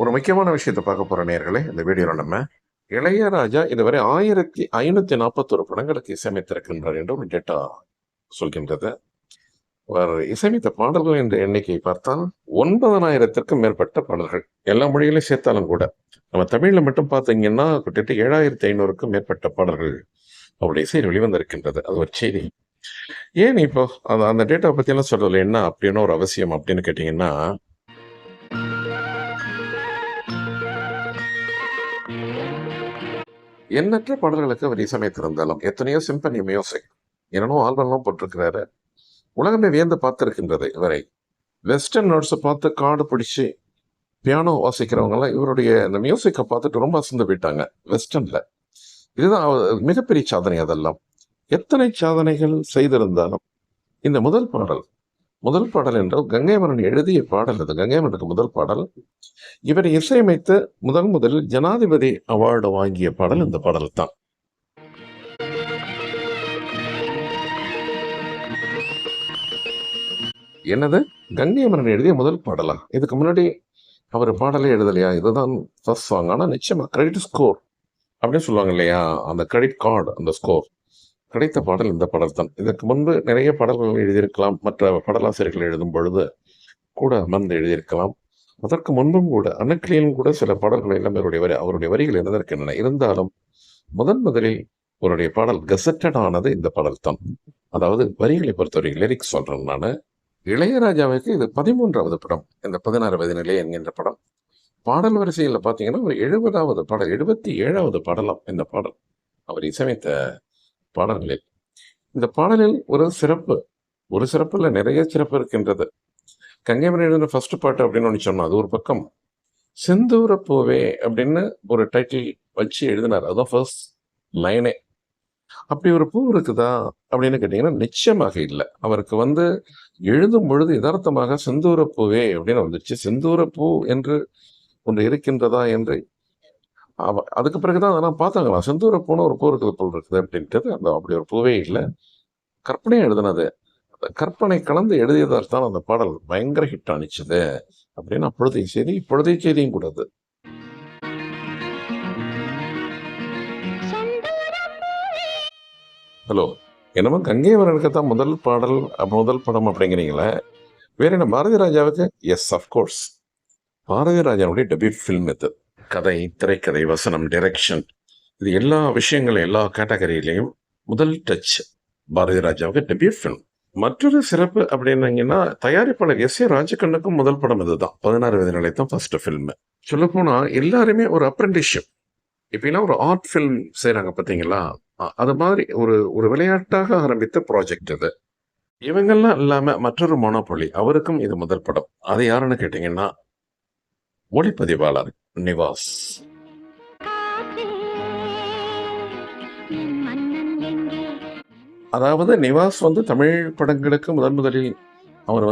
ஒரு முக்கியமான விஷயத்தை பார்க்க போற நேயர்களே, இந்த வீடியோல நம்ம இளையராஜா இதுவரை 1541 படங்களுக்கு இசையமைத்திருக்கின்றார் என்று ஒரு டேட்டா சொல்கின்றது. அவர் இசையமைத்த பாடல்கள் என்ற எண்ணிக்கையை பார்த்தால் 9,000த்திற்கும் மேற்பட்ட பாடல்கள். எல்லா மொழிகளையும் சேர்த்தாலும் கூட. நம்ம தமிழ்ல மட்டும் பார்த்தீங்கன்னா, கிட்டத்தட்ட 7,500க்கும் மேற்பட்ட பாடல்கள் அவருடைய இசையில் வெளிவந்திருக்கின்றது. அது ஒரு செய்தி. ஏன் இப்போ அந்த டேட்டா பத்தியெல்லாம் சொல்றதுல என்ன அப்படின்னு ஒரு அவசியம் அப்படின்னு கேட்டீங்கன்னா, எண்ணற்ற பாடல்களுக்கு அவர் இசையமைத்திருந்தாலும், எத்தனையோ சிம்பனி மியூசிக், என்னென்னோ ஆல்பம்லாம் போட்டிருக்கிறாரு. உலகமே வியந்து பார்த்திருக்கின்றது இவரை. வெஸ்டர்ன் நோட்ஸை பார்த்து காடு பிடிச்சு பியானோ வாசிக்கிறவங்கலாம் இவருடைய இந்த மியூசிக்கை பார்த்துட்டு ரொம்ப அசந்து போயிட்டாங்க வெஸ்டர்ன்ல. இதுதான் மிகப்பெரிய சாதனை. அதெல்லாம் எத்தனை சாதனைகள் செய்திருந்தாலும் இந்த முதல் பாடல் என்றால் கங்கைமரன் எழுதிய பாடல். அது கங்கைமரனுக்கு முதல் பாடல். இவரை இசையமைத்து முதலில் ஜனாதிபதி அவார்டு வாங்கிய பாடல் இந்த பாடல் தான். என்னது, கங்கைமரன் எழுதிய முதல் பாடலா? இதுக்கு முன்னாடி அவர் பாடலே எழுதலையா? இதுதான் ஃபர்ஸ்ட் சாங். ஆனால் நிச்சயமா கிரெடிட் ஸ்கோர் அப்படின்னு சொல்லுவாங்க இல்லையா, அந்த கிரெடிட் கார்டு, அந்த ஸ்கோர் கிடைத்த பாடல் இந்த பாடல் தான். இதற்கு முன்பு நிறைய பாடல்கள் எழுதியிருக்கலாம், மற்ற பாடலாசிரியர்கள் எழுதும் பொழுது கூட அமர்ந்து எழுதியிருக்கலாம். அதற்கு முன்பும் கூட அணுக்களிலும் கூட சில பாடல்கள் எல்லாம் அவருடைய வரிகள் இருந்திருக்கின்றன. இருந்தாலும் முதலில் அவருடைய பாடல் கெசட்டட் ஆனது இந்த பாடல் தான். அதாவது வரிகளை பொறுத்தவரை லிரிக்ஸ் சொல்றேன் நான். இளையராஜாவுக்கு இது 13வது படம், இந்த 16 வயது நிலை என்கின்ற படம். பாடல் வரிசையில் பார்த்தீங்கன்னா ஒரு 70வது பாடல், 77வது பாடலாம் இந்த பாடல் அவர் இசையமைத்த பாடல்களில். இந்த பாடலில் ஒரு சிறப்புல நிறைய சிறப்பு இருக்கின்றது. கங்கைமரன் ஃபர்ஸ்ட் பாட்டு அப்படின்னு ஒன்று சொன்னோம், அது ஒரு பக்கம். செந்தூர பூவே அப்படின்னு ஒரு டைட்டில் வச்சு எழுதினார், அதுதான் ஃபர்ஸ்ட் லைனே. அப்படி ஒரு பூ இருக்குதா அப்படின்னு கேட்டீங்கன்னா நிச்சயமாக இல்லை. அவருக்கு எழுதும் பொழுது யதார்த்தமாக செந்தூர பூவே அப்படின்னு வந்துச்சு. செந்தூர பூ என்று ஒன்று இருக்கின்றதா என்று அதுக்கு பிறகுதான் அதெல்லாம் பார்த்தாங்களாம். செந்தூர பூன்னு ஒரு பூ இருக்குது போல் இருக்குது அப்படின்ட்டு. அப்படி ஒரு பூவே இல்லை, கற்பனையா எழுதினது. கற்பனை கலந்து எழுதியதால் தான் அந்த பாடல் பயங்கர ஹிட் ஆனிச்சுது அப்படின்னு இப்பொழுதைய செய்தியும் கூட அது. ஹலோ, என்னமோ கங்கைவரனுக்கு தான் முதல் படம் அப்படிங்கிறீங்களே, வேற என்ன பாரதி ராஜாவுக்கு? எஸ், அஃப்கோர்ஸ், பாரதி ராஜாவுடைய டெபியூட் ஃபில்ம் இது. கதை, திரைக்கதை, வசனம், டைரக்ஷன், இது எல்லா விஷயங்களும் எல்லா கேட்டகரியிலையும் முதல் டச் பாரதி ராஜாவுக்கு டெபியூட் ஃபில்ம். மற்றொரு சிறப்பு அப்படின்னீங்கன்னா, தயாரிப்பாளர் எஸ் ஏ ராஜகண்ணுக்கும் முதல் படம் இதுதான். 16 வயது நிலை தான் ஃபர்ஸ்ட் ஃபில்ம். சொல்ல போனா எல்லாருமே ஒரு அப்ரெண்டிஸ்ஷிப். இப்பெல்லாம் ஒரு ஆர்ட் ஃபில்ம் செய்யறாங்க பார்த்தீங்களா, அது மாதிரி ஒரு விளையாட்டாக ஆரம்பித்த ப்ராஜெக்ட் இது. இவங்கெல்லாம் இல்லாம மற்றொரு மோனோபொலி, அவருக்கும் இது முதல் படம். அது யாருன்னு கேட்டீங்கன்னா, ஒளிப்பதிவாளர் நிவாஸ். அதாவது நிவாஸ் தமிழ் படங்களுக்கு முதலில் அவர்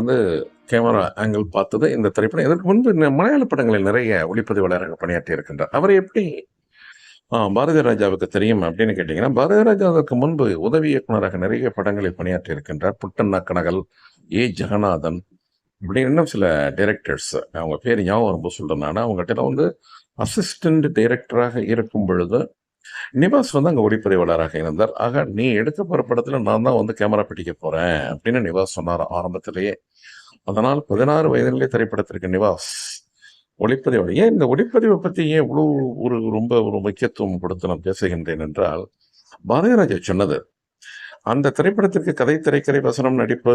கேமரா ஆங்கிள் பார்த்தது இந்த திரைப்படம். இதற்கு முன்பு மலையாள படங்களில் நிறைய ஒளிப்பதிவாளராக பணியாற்றி இருக்கின்றார். அவரை எப்படி பாரதி ராஜாவுக்கு தெரியும் அப்படின்னு கேட்டீங்கன்னா, பாரதி ராஜாவுக்கு முன்பு உதவி இயக்குநராக நிறைய படங்களில் பணியாற்றி இருக்கின்றார். புட்டண்ணா கனகல், ஏ ஜெகநாதன், இப்படி இன்னும் சில டைரக்டர்ஸ், அவங்க பேர் ஞாபகம் ரொம்ப சொல்றேன் நான். அவங்ககிட்ட அசிஸ்டன்ட் டைரக்டராக இருக்கும் பொழுது நிவாஸ் அங்கே ஒளிப்பதிவாளராக இருந்தார். ஆக நீ எடுக்க போற படத்துல நான் தான் கேமரா பிடிக்க போறேன் அப்படின்னு நிவாஸ் சொன்னார் ஆரம்பத்திலேயே. அதனால் 16 வயதிலே திரைப்படத்திற்கு நிவாஸ் ஒளிப்பதிவு. ஏன் இந்த ஒளிப்பதிவை பற்றி ஏன் இவ்வளோ ரொம்ப முக்கியத்துவம் கொடுத்து நான் பேசுகின்றேன் என்றால், பாரதிராஜா சொன்னது, அந்த திரைப்படத்திற்கு கதை, திரைக்கதை, வசனம், நடிப்பு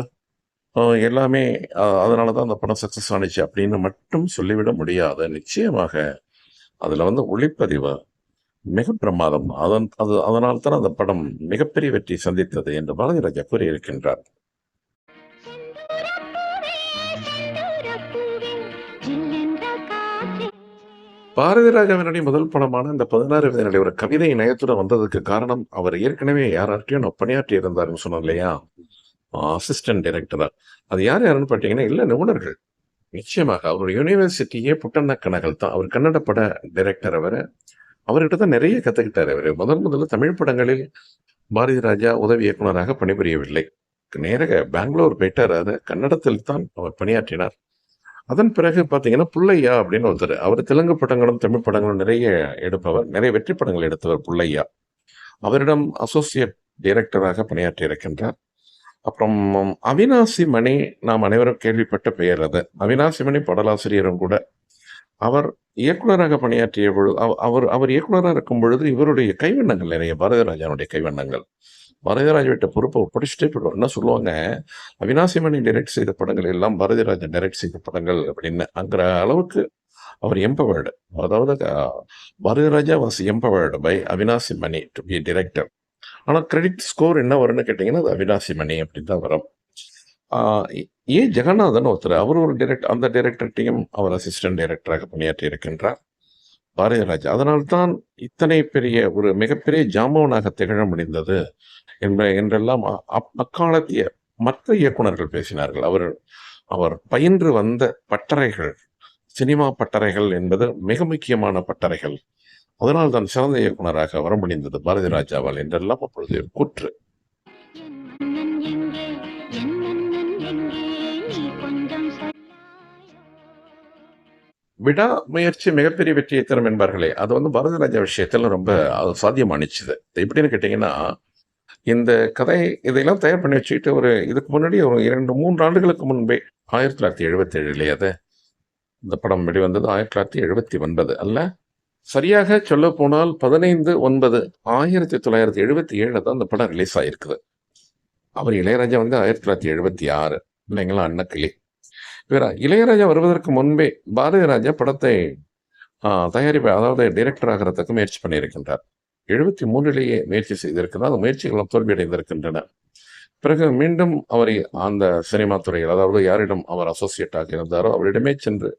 எல்லாமே அதனால தான் அந்த படம் சக்ஸஸ் ஆனிச்சு அப்படின்னு மட்டும் சொல்லிவிட முடியாது. நிச்சயமாக அதில் ஒளிப்பதிவு மிக பிரமாதம். அதனால் தான் அந்த படம் மிகப்பெரிய வெற்றி சந்தித்தது என்று பாரதிராஜா கூறியிருக்கின்றார். பாரதி ராஜாவினுடைய முதல் படமான இந்த 16 வயது நிலை ஒரு கவிதை நயத்துடன் வந்ததுக்கு காரணம், அவர் ஏற்கனவே யார்கிட்டயும் பணியாற்றி இருந்தாருன்னு சொன்னோம் இல்லையா, அசிஸ்டன்ட் டைரக்டரா. அது யாருன்னு பார்த்தீங்கன்னா, இல்லை நிபுணர்கள். நிச்சயமாக அவருடைய யூனிவர்சிட்டியே புட்டண்ணா கனகல் தான். அவர் கன்னட பட டைரக்டர். அவர்கிட்ட தான் நிறைய கற்றுக்கிட்டார். அவர் முதல்ல தமிழ் படங்களில் பாரதி ராஜா உதவி இயக்குநராக பணிபுரியவில்லை. நேராக பெங்களூர் போயிட்டார். அது கன்னடத்தில் தான் அவர் பணியாற்றினார். அதன் பிறகு பார்த்தீங்கன்னா, புள்ளையா அப்படின்னு ஒருத்தரு. அவரு தெலுங்கு படங்களும், தமிழ் படங்களும் நிறைய எடுப்பவர். நிறைய வெற்றி படங்கள் எடுத்தவர் புள்ளையா. அவரிடம் அசோசியேட் டைரக்டராக பணியாற்றி இருக்கின்றார். அப்புறம் அவினாசி மணி நாம் அனைவரும் கேள்விப்பட்ட பெயர் அது. அவினாசி மணி பாடலாசிரியரும் கூட. அவர் இயக்குனராக பணியாற்றிய பொழுது அவர் அவர் இயக்குனரா இருக்கும் பொழுது இவருடைய கைவண்ணங்கள் நிறைய பாரதிராஜாவுடைய கைவண்ணங்கள். பாரதிராஜாவிட்ட பொறுப்பை ஒப்படைச்சுட்டே போயிடுவார். என்ன சொல்லுவாங்க, அவினாசி மணி டைரக்ட் செய்த படங்கள் எல்லாம் பாரதிராஜன் டைரக்ட் செய்த படங்கள் அப்படின்னு. அங்கிற அளவுக்கு அவர் எம்பவர்டு. அதாவது Bharathiraja was empowered by Avinashi Mani to be director. ஆனால் கிரெடிட் ஸ்கோர் என்ன வரும்னு கேட்டிங்கன்னா, அது அவினாசி மணி அப்படின்னு தான் வரும். ஏ ஜெகநாதன் ஒருத்தர். அவர் ஒரு அந்த டைரக்டர்கிட்டையும் அவர் அசிஸ்டன்ட் டைரக்டராக பணியாற்றி இருக்கின்றார் பாரதிராஜா. அதனால்தான் இத்தனை பெரிய ஒரு மிகப்பெரிய ஜாம்பவனாக திகழ முடிந்தது என்றெல்லாம் அக்காலத்திய மற்ற இயக்குனர்கள் பேசினார்கள். அவர் அவர் பயின்று வந்த பட்டறைகள், சினிமா பட்டறைகள் என்பது மிக முக்கியமான பட்டறைகள். அதனால் தான் சிறந்த இயக்குனராக வர முடிந்தது பாரதிராஜாவால் என்றெல்லாம் அப்பொழுது கூற்று. விடாமுயற்சி மிகப்பெரிய வெற்றியை தரும் என்பார்களே, அது வந்து பாரதிராஜா விஷயத்துல ரொம்ப அது சாத்தியமானுச்சுது. எப்படின்னு கேட்டீங்கன்னா, இந்த கதை இதையெல்லாம் தயார் பண்ணி வச்சுக்கிட்டு இதுக்கு முன்னாடி ஒரு 2, 3 ஆண்டுகளுக்கு முன்பே 1977 அது. இந்த படம் வெளிவந்தது 1979 அல்ல. சரியாக சொல்லப்போனால் 15/9/1977 தான் இந்த படம் ரிலீஸ் ஆயிருக்குது. அவர் இளையராஜா வந்து 1976 இல்லைங்களா, அன்னக்கிளி. இளையராஜா வருவதற்கு முன்பே பாரதிராஜா படத்தை அதாவது டைரக்டர் ஆகிறதுக்கு முயற்சி பண்ணியிருக்கின்றார். 73லேயே முயற்சி செய்திருக்கிறார். அந்த முயற்சிகளும் தோல்வியடைந்திருக்கின்றன. பிறகு மீண்டும் அவரை அந்த சினிமா துறையில், அதாவது யாரிடம் அவர் அசோசியேட்டாக இருந்தாரோ அவரிடமே சென்று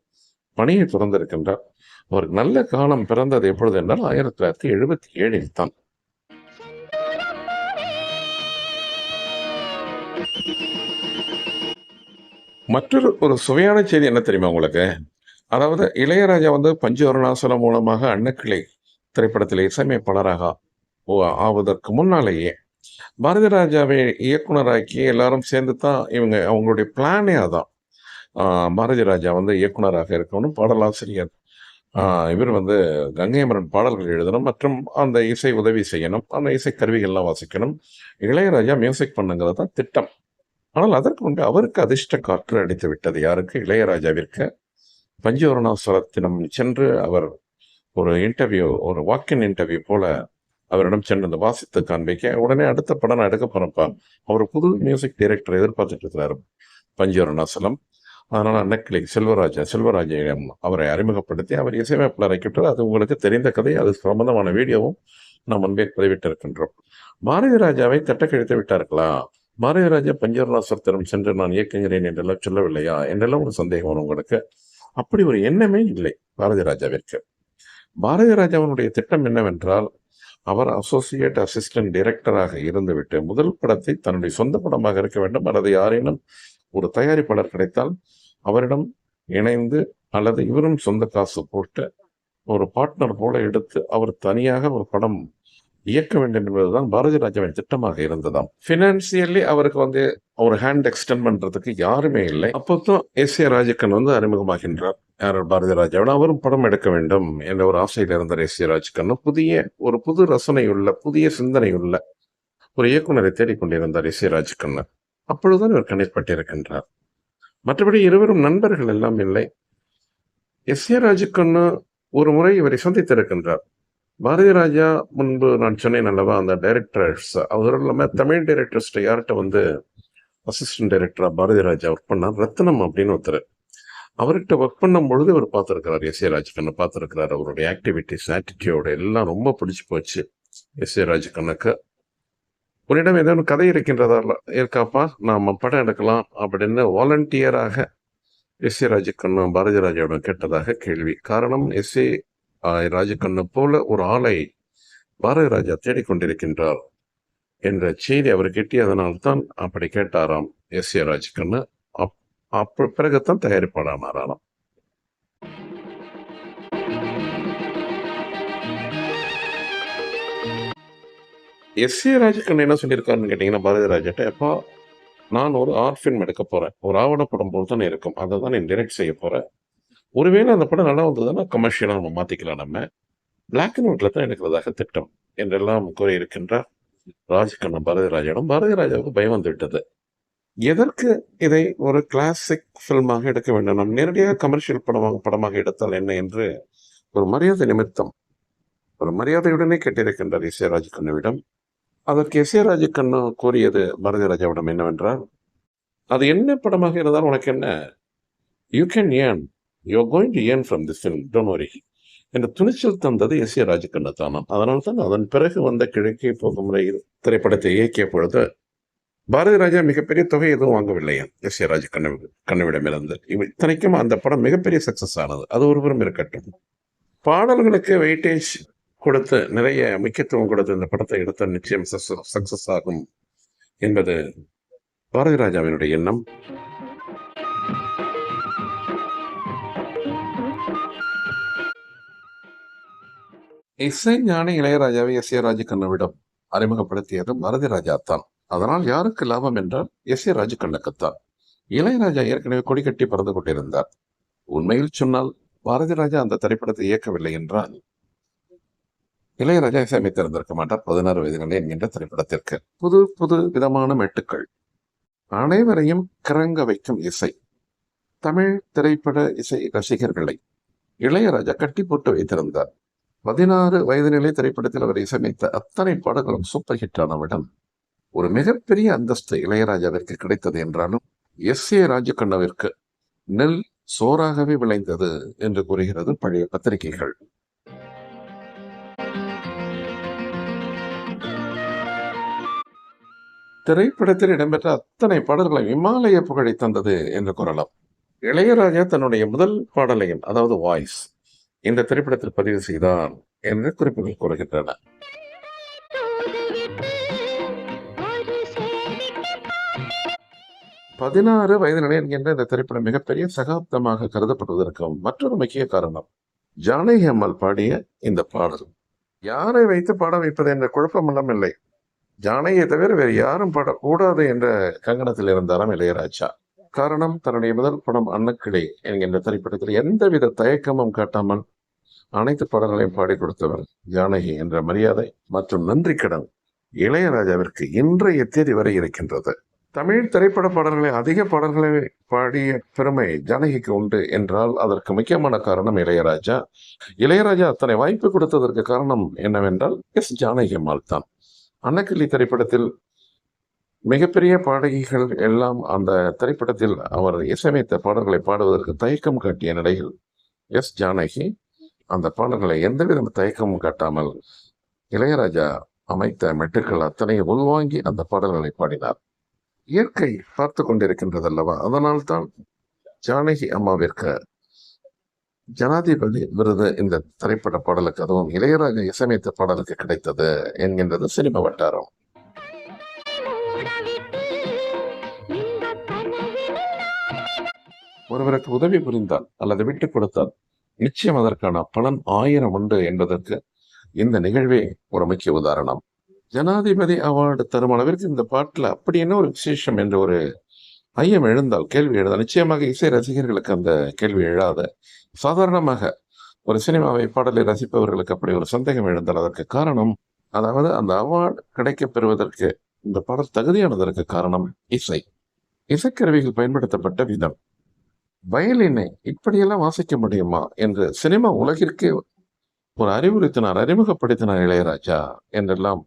பணியை துறந்திருக்கின்றார். அவருக்கு நல்ல காலம் பிறந்தது எப்பொழுது என்றால் 1977 தான். மற்றொரு ஒரு சுவையான செய்தி என்ன தெரியுமா உங்களுக்கு? அதாவது இளையராஜா வந்து பஞ்சு அருணாசலம் மூலமாக அன்னக்கிளை திரைப்படத்தில் இசையமைப்பாளராக ஆவதற்கு முன்னாலேயே பாரதிராஜாவை இயக்குனராக்கி எல்லாரும் சேர்ந்து தான் அவங்களுடைய பிளானே அதான். பாரதிராஜா வந்து இயக்குனராக இருக்கணும், பாடலாசிரியர் இவர் வந்து கங்கைமரன் பாடல்கள் எழுதணும் மற்றும் அந்த இசை உதவி செய்யணும், அந்த இசை கருவிகள்லாம் வாசிக்கணும், இளையராஜா மியூசிக் பண்ணுங்கிறது தான் திட்டம். ஆனால் அதற்கு முன்பு அவருக்கு அதிர்ஷ்ட காற்று அடித்து விட்டது. யாருக்கு? இளையராஜாவிற்கு. பஞ்சு அருணாசலத்திடம் சென்று அவர் ஒரு இன்டர்வியூ, ஒரு வாக்கின் இன்டர்வியூ போல அவரிடம் சென்று அந்த வாசித்து காண்பிக்க, உடனே அடுத்த படம் நான் எடுக்க போறப்பா, அவர் புது மியூசிக் டைரக்டர் எதிர்பார்த்துட்டு இருக்கிறாரு பஞ்சு அருணாசலம். அதனால அன்னக்கிளை செல்வராஜிடம் அவரை அறிமுகப்படுத்தி அவர் இசையமைப்பாளரை கேட்டார். அது உங்களுக்கு தெரிந்த கதை. அது சம்பந்தமான வீடியோவும் நாம் முன்பே பதிவிட்டு இருக்கின்றோம். பாரதி ராஜாவை தட்ட கழித்து விட்டார்களா? பாரதி ராஜா பஞ்சு அருணாசலத்திடம் சென்று நான் இயக்குகிறேன் என்றெல்லாம் சொல்லவில்லையா என்றெல்லாம் ஒரு சந்தேகம் வரும் உங்களுக்கு. அப்படி ஒரு எண்ணமே இல்லை பாரதி ராஜாவிற்கு. பாரதி ராஜாவினுடைய திட்டம் என்னவென்றால், அவர் அசோசியேட் அசிஸ்டன்ட் டைரக்டராக இருந்துவிட்டு முதல் படத்தை தன்னுடைய சொந்த படமாக இருக்க வேண்டும், அல்லது யாரேனும் ஒரு தயாரிப்பாளர் கிடைத்தால் அவரிடம் இணைந்து அல்லது இவரும் சொந்த காசு போட்டு ஒரு பார்ட்னர் போல எடுத்து அவர் தனியாக ஒரு படம் இயக்க வேண்டும் என்பதுதான் பாரதி ராஜாவின் திட்டமாக இருந்ததாம். பினான்சியலி அவருக்கு வந்து ஒரு ஹேண்ட் எக்ஸ்டெண்ட் பண்றதுக்கு யாருமே இல்லை. அப்போதான் ஏ ராஜக்கன் வந்து அறிமுகமாகின்றார். யார்? பாரதி ராஜாவோட. அவரும் படம் எடுக்க வேண்டும் என்ற ஒரு ஆசையில் இருந்தார் ஏ ராஜக்கன். ஒரு புது ரசனையுள்ள, புதிய சிந்தனையுள்ள ஒரு இயக்குனரை தேடிக்கொண்டிருந்தார் ஏ ராஜக்கன். அப்பொழுதுதான் இவர் கண்ணீர்பட்டிருக்கின்றார். மற்றபடி இருவரும் நண்பர்கள் எல்லாம் இல்லை. எஸ் ஏ ராஜக்கண்ணு ஒரு முறை இவரை சந்தித்திருக்கின்றார். பாரதி ராஜா முன்பு நான் சொன்னேன் அல்லவா, அந்த டைரக்டர்ஸ் அவர் இல்லாம தமிழ் டைரக்டர்ஸ் யார்கிட்ட வந்து அசிஸ்டன்ட் டைரக்டரா பாரதி ராஜா ஒர்க் பண்ணார், ரத்னம் அப்படின்னு ஒருத்தர். அவர்கிட்ட ஒர்க் பண்ணும் பொழுது அவர் பார்த்திருக்கிறார், எஸ் ஏ ராஜக்கண்ணை பார்த்திருக்கிறார். அவருடைய ஆக்டிவிட்டிஸ், ஆட்டிடியூட் எல்லாம் ரொம்ப பிடிச்சு போச்சு எஸ் ஏ ராஜக்கண்ணுக்கு. உன்னிடம் ஏதாவது கதை இருக்கின்றதா இருக்காப்பா, நாம படம் எடுக்கலாம் அப்படின்னு வாலண்டியராக எஸ் ஏ ராஜக்கண்ணு பாரதி ராஜாவிடம் கேட்டதாக கேள்வி. காரணம், எஸ் ஏ ராஜக்கண்ணு போல ஒரு ஆளை பாரதி ராஜா தேடிக்கொண்டிருக்கின்றார் என்ற செய்தி அவர் கிட்டியதனால்தான் அப்படி கேட்டாராம் எஸ் ஏ ராஜக்கண்ணு. பிறகுதான் தயாரிப்பாளரானாராம். எஸ் ஏ ராஜக்கண்ணு என்ன சொல்லியிருக்காருன்னு கேட்டீங்கன்னா, பாரதி ராஜாட்ட, அப்பா நான் ஒரு ஆர்ட் ஃபிலிம் எடுக்க போறேன். ஒரு ஆவணப்படம் போல் தானே இருக்கும். அதை தான் நீ டைரக்ட் செய்ய போறேன். ஒருவேளை அந்த படம் நல்லா வந்ததுன்னா கமர்ஷியலா நம்ம மாத்திக்கலாம் நம்ம. பிளாக் அண்ட் ஒயிட்ல தான் எடுக்கிறதாக திட்டம் என்றெல்லாம் கூறியிருக்கின்றார் ராஜ்கண்ணா பாரதிராஜாவிடம். பாரதிராஜாவுக்கு பயம் வந்து விட்டது. எதற்கு இதை ஒரு கிளாசிக் ஃபில்மாக எடுக்க வேண்டும்? நாம் நேரடியாக கமர்ஷியல் படமாக எடுத்தால் என்ன என்று ஒரு மரியாதை நிமித்தம் ஒரு மரியாதையுடனே கேட்டிருக்கின்றார் எஸ் ஏ ராஜ்கண்ணாவிடம். அதற்கு எஸ் ஏ ராஜ்கண்ணா கூறியது பாரதிராஜாவிடம் என்னவென்றால், அது என்ன படமாக இருந்தாலும் உனக்கு என்ன, you can earn, you are going to earn from this film, don't worry என்ற துணிச்சல் தந்தது எஸ் ஏ ராஜ்கண்ணா தானாம். அதனால தான் அதன் பிறகு வந்த கிழக்கே போகும் முறையில் திரைப்படத்தை இயக்கிய பொழுது பாரதி ராஜா மிகப்பெரிய தொகை எதுவும் வாங்கவில்லையா எஸ் ஏ ராஜ்கண்ணாவிடமிருந்து. இத்தனைக்கும் அந்த படம் மிகப்பெரிய சக்சஸ் ஆனது. அது ஒருபுறம் இருக்கட்டும். பாடல்களுக்கு வெயிட்டேஜ் கொடுத்து நிறைய முக்கியத்துவம் கொடுத்து இந்த படத்தை எடுத்த நிச்சயம் சக்சஸ் ஆகும் என்பது பாரதி ராஜாவினுடைய எண்ணம். இசை ஞானி இளையராஜாவை எஸ் ஏ ராஜ்கண்ணாவிடம் அறிமுகப்படுத்தியது பாரதி ராஜா தான். அதனால் யாருக்கு லாபம் என்றால் எஸ் ஏ ராஜ்கண்ணாக்குத்தான். இளையராஜா ஏற்கனவே கொடி கட்டி பறந்து கொண்டிருந்தார். உண்மையில் சொன்னால் பாரதி ராஜா அந்த திரைப்படத்தை இயக்கவில்லை என்றால் இளையராஜா இசையமைத்திருந்திருக்க மாட்டார் 16 வயதிலே என்கின்ற திரைப்படத்திற்கு. புது புது விதமான மெட்டுக்கள், அனைவரையும் கிறங்க வைக்கும் இசை, தமிழ் திரைப்பட இசை ரசிகர்களை இளையராஜா கட்டி போட்டு வைத்திருந்தார். 16 வயதினிலே திரைப்படத்தில் அவர் இசையமைத்த அத்தனை பாடல்களும் சூப்பர் ஹிட் ஆனவுடன் ஒரு மிகப்பெரிய அந்தஸ்து இளையராஜாவிற்கு கிடைத்தது என்றாலும் எஸ் ஏ ராஜ்கண்ணாவிற்கு நெல் சோறாகவே விளைந்தது என்று கூறுகிறது பழைய பத்திரிகைகள். திரைப்படத்தில் இடம்பெற்ற அத்தனை பாடல்களை இமாலய புகழை தந்தது என்று கூறலாம். இளையராஜா தன்னுடைய முதல் பாடலையும், அதாவது வாய்ஸ், இந்த திரைப்படத்தில் பதிவு செய்தார் என்று குறிப்புகள் கூறுகின்றன. 16 வயதிலே என்கின்ற இந்த திரைப்படம் மிகப்பெரிய சகாப்தமாக கருதப்படுவதற்கு மற்றொரு முக்கிய காரணம் ஜானகி அம்மாள் பாடிய இந்த பாடல். யாரை வைத்து பாட வைப்பது என்ற குழப்பமெல்லாம் இல்லை. ஜானகியை தவிர வேறு யாரும் பாடக்கூடாது என்ற கங்கணத்தில் இருந்தாராம் இளையராஜா. காரணம், தன்னுடைய முதல் படம் அன்னக்கிளி என்கின்ற திரைப்படத்தில் எந்தவித தயக்கமும் காட்டாமல் அனைத்து பாடல்களையும் பாடி கொடுத்தவர் ஜானகி என்ற மரியாதை மற்றும் நன்றி கடன் இளையராஜாவிற்கு இன்றைய தேதி வரை இருக்கின்றது. தமிழ் திரைப்பட பாடல்களை அதிக பாடல்களை பாடிய பெருமை ஜானகிக்கு உண்டு என்றால் அதற்கு முக்கியமான காரணம் இளையராஜா. இளையராஜா அத்தனை வாய்ப்பு கொடுத்ததற்கு காரணம் என்னவென்றால் எஸ் ஜானகி அம்மாள் தான். அன்னக்கிளி திரைப்படத்தில் மிகப்பெரிய பாடகிகள் எல்லாம் அந்த திரைப்படத்தில் அவர் இசையமைத்த பாடல்களை பாடுவதற்கு தயக்கம் காட்டிய நிலையில் எஸ் ஜானகி அந்த பாடல்களை எந்தவித தயக்கமும் காட்டாமல் இளையராஜா அமைத்த மெட்டுக்கள் அத்தனையும் உள்வாங்கி அந்த பாடல்களை பாடினார். இயற்கை பார்த்து கொண்டிருக்கின்றது அல்லவா? அதனால்தான் ஜானகி அம்மாவிற்கு ஜனாதிபதி விருது இந்த திரைப்பட பாடலுக்கு, அதுவும் இளையராஜா இசையமைத்த பாடலுக்கு கிடைத்தது என்கின்றது சினிமா வட்டாரம். ஒருவருக்கு உதவி புரிந்தால் அல்லது விட்டுக் கொடுத்தால் நிச்சயம் அதற்கான பலன் 1000 உண்டு என்பதற்கு இந்த நிகழ்வே ஒரு முக்கிய உதாரணம். ஜனாதிபதி அவார்டு தரும் அளவிற்கு இந்த பாட்டில் அப்படி என்ன ஒரு விசேஷம் என்று ஒரு ஐயம் எழுந்தால், கேள்வி எழுந்தால், நிச்சயமாக இசை ரசிகர்களுக்கு அந்த கேள்வி எழாத. சாதாரணமாக ஒரு சினிமாவை பாடலை ரசிப்பவர்களுக்கு அப்படி ஒரு சந்தேகம் எழுந்தால் அதற்கு காரணம், அதாவது அந்த அவார்டு கிடைக்கப் பெறுவதற்கு இந்த பாடல் தகுதியானதற்கு காரணம் இசை, இசைக்கருவிகள் பயன்படுத்தப்பட்ட விதம். வயலினை இப்படியெல்லாம் வாசிக்க முடியுமா என்று சினிமா உலகிற்கே ஒரு அறிமுகப்படுத்தினார் இளையராஜா என்றெல்லாம்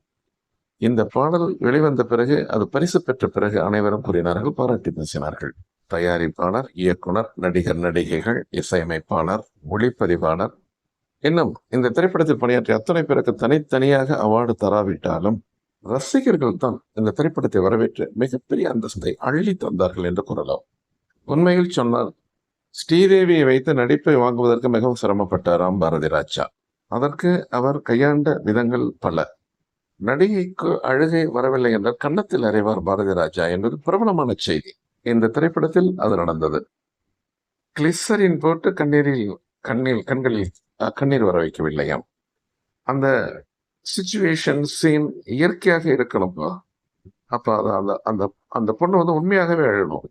இந்த பாடல் வெளிவந்த பிறகு, அது பரிசு பெற்ற பிறகு அனைவரும் கூறினார்கள், பாராட்டி பேசினார்கள். தயாரிப்பாளர், இயக்குனர், நடிகர், நடிகைகள், இசையமைப்பாளர், ஒளிப்பதிவாளர், இன்னும் இந்த திரைப்படத்தில் பணியாற்றிய அத்தனை பேருக்கு தனித்தனியாக அவார்டு தராவிட்டாலும் ரசிகர்கள் தான் இந்த திரைப்படத்தை வரவேற்று மிகப்பெரிய அந்தஸ்தை அள்ளி தந்தார்கள் என்று கூறலாம். உண்மையில் சொன்னால் ஸ்ரீதேவியை வைத்து நடிப்பை வாங்குவதற்கு மிகவும் சிரமப்பட்டாராம் பாரதி ராஜா. அதற்கு அவர் கையாண்ட விதங்கள் பல. நடிகைக்கு அழுகை வரவில்லை என்றால் கன்னத்தில் அறைவார் பாரதி ராஜா என்பது பிரபலமான செய்தி. இந்த திரைப்படத்தில் அது நடந்தது. கிளிசரின் போட்டு கண்களில் கண்ணீர் வர வைக்கவில்லையாம். அந்த சிச்சுவேஷன், சீன் இயற்கையாக இருக்கணும்பா. அப்ப அது அந்த அந்த அந்த பொண்ணு வந்து உண்மையாகவே அழணும்.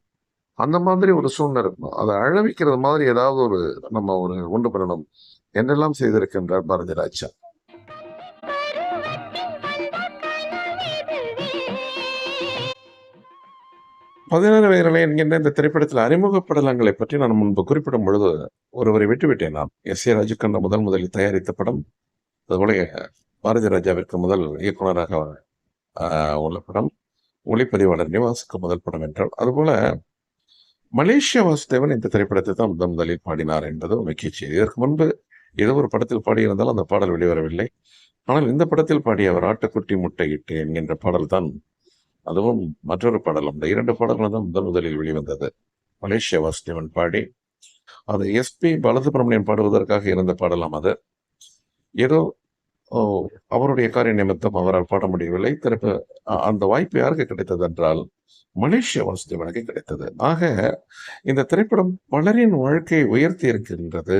அந்த மாதிரி ஒரு சூழ்நிலை இருக்கணும். அதை அழ வைக்கிறது மாதிரி ஏதாவது ஒரு நம்ம ஒரு உண்டு பண்ணணும். என்னெல்லாம் செய்திருக்கின்றார் பாரதி ராஜா. 16 வயதிலே என்கின்ற இந்த திரைப்படத்தில் அறிமுக படலங்களை பற்றி நான் முன்பு குறிப்பிடும் பொழுது ஒருவரை விட்டுவிட்டேன் நான். எஸ் ஏ ராஜுக்கண்ண முதலில் தயாரித்த படம். அதுபோல பாரதி ராஜாவிற்கு முதல் இயக்குனராக உள்ள படம். ஒளிப்பதிவாளர் நிவாசுக்கு முதல் படம் என்றால், அதுபோல மலேசியா வாசுதேவன் இந்த திரைப்படத்தை தான் முதலில் பாடினார் என்பது முக்கிய செய்தி. இதற்கு முன்பு ஏதோ ஒரு படத்தில் பாடியிருந்தாலும் அந்த பாடல் வெளிவரவில்லை. ஆனால் இந்த படத்தில் பாடிய அவர் ஆட்டுக்குட்டி முட்டையிட்டு என்கின்ற பாடல் தான், அதுவும் மற்றொரு பாடல். அந்த 2 பாடல்கள் தான் முதலில் வெளிவந்தது. மலேசியா வாசுதேவன் பாடி, அது எஸ்பி பாலசுப்ரமணியன் பாடுவதற்காக இருந்த பாடலாம் அது. ஏதோ அவருடைய காரிய நிமித்தம் அவரால் பாட முடியவில்லை. அந்த வாய்ப்பு யாருக்கு கிடைத்தது என்றால் மலேசியா வாசுதேவனுக்கு கிடைத்தது. ஆக இந்த திரைப்படம் பலரின் வாழ்க்கையை உயர்த்தி இருக்கின்றது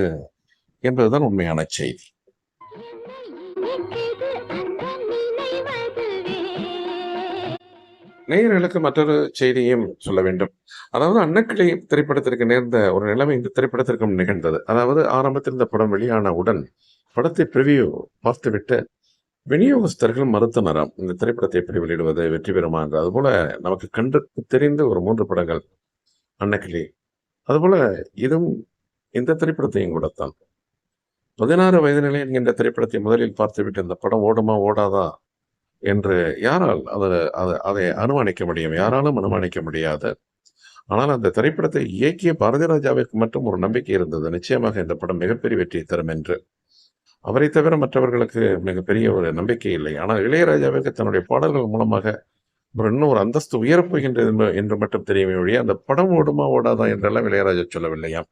என்பதுதான் உண்மையான செய்தி. நேயர்களுக்கு மற்றொரு செய்தியும் சொல்ல வேண்டும். அதாவது அன்னக்கிளி திரைப்படத்திற்கு நேர்ந்த ஒரு நிலைமை இந்த திரைப்படத்திற்கும் நிகழ்ந்தது. அதாவது ஆரம்பத்தில் இந்த படம் வெளியானவுடன் படத்தை பிரிவியூ பார்த்துவிட்டு விநியோகஸ்தர்கள் மறுத்தனராம், இந்த திரைப்படத்தை எப்படி வெளியிடுவது, வெற்றி பெறுமா என்று. அதுபோல நமக்கு கண்டு தெரிந்த ஒரு 3 படங்கள் அன்னக்கிளி, அதுபோல இதுவும் இந்த திரைப்படத்தையும் கூடத்தான். 16 வயது நிலை என்கின்ற திரைப்படத்தை முதலில் பார்த்துவிட்டு இந்த படம் ஓடுமா ஓடாதா என்று யாரால் அதை அனுமானிக்க முடியும்? யாராலும் அனுமானிக்க முடியாது. ஆனால் அந்த திரைப்படத்தை இயக்கிய பாரதி ராஜாவிற்கு மட்டும் ஒரு நம்பிக்கை இருந்தது, நிச்சயமாக இந்த படம் மிகப்பெரிய வெற்றியை தரும் என்று. அவரை தவிர மற்றவர்களுக்கு மிகப்பெரிய ஒரு நம்பிக்கை இல்லை. ஆனால் இளையராஜாவிற்கு தன்னுடைய பாடல்கள் மூலமாக இன்னும் ஒரு அந்தஸ்து உயரப்போகின்றது என்று மட்டும் தெரியுமே ஒழிய, அந்த படம் ஓடுமா ஓடாதா என்றெல்லாம் இளையராஜா சொல்லவில்லையாம்.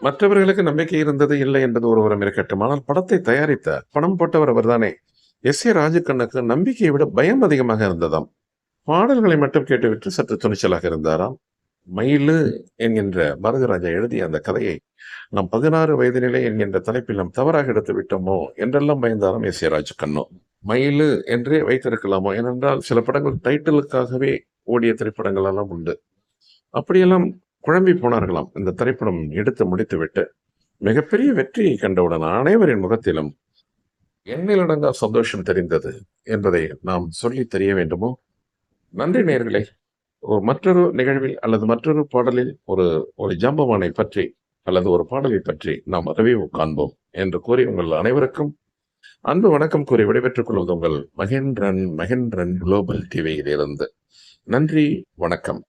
மற்றவர்களுக்கு நம்பிக்கை இருந்தது இல்லை என்பது ஒருவரம் இருக்கட்டும். ஆனால் படத்தை தயாரித்த படம் போட்டவர் அவர்தானே. எஸ் ஏ ராஜுக்கண்ணுக்கு நம்பிக்கையை விட பயம் அதிகமாக இருந்ததாம். பாடல்களை மட்டும் கேட்டுவிட்டு சற்று துணிச்சலாக இருந்தாராம். மயிலு என்கின்ற பாரதி ராஜா எழுதிய அந்த கதையை நாம் 16 வயதினிலே என்கின்ற தலைப்பில் நாம் தவறாக எடுத்து விட்டோமோ என்றெல்லாம் பயந்தாராம் எஸ் ஏ ராஜுக்கண்ணு. மயிலு என்றே வைத்திருக்கலாமோ, ஏனென்றால் சில படங்கள் டைட்டிலுக்காகவே ஓடிய திரைப்படங்கள் எல்லாம் உண்டு. அப்படியெல்லாம் குழம்பி போனார்களாம். இந்த திரைப்படம் எடுத்து முடித்துவிட்டு மிகப்பெரிய வெற்றியை கண்டவுடன் அனைவரின் முகத்திலும் எண்ணிலடங்கா சந்தோஷம் தெரிந்தது என்பதை நாம் சொல்லி தெரிய வேண்டுமோ? நன்றி நேயர்களே. மற்றொரு நிகழ்வில் அல்லது மற்றொரு பாடலில் ஒரு ஜாம்பவானை பற்றி அல்லது ஒரு பாடலை பற்றி நாம் ரிவ்யூ காண்போம் என்று கூறி உங்கள் அனைவருக்கும் அன்பு வணக்கம் கூறி விடைபெற்றுக் கொள்வது உங்கள் மகேந்திரன் குளோபல் டிவியிலிருந்து. நன்றி, வணக்கம்.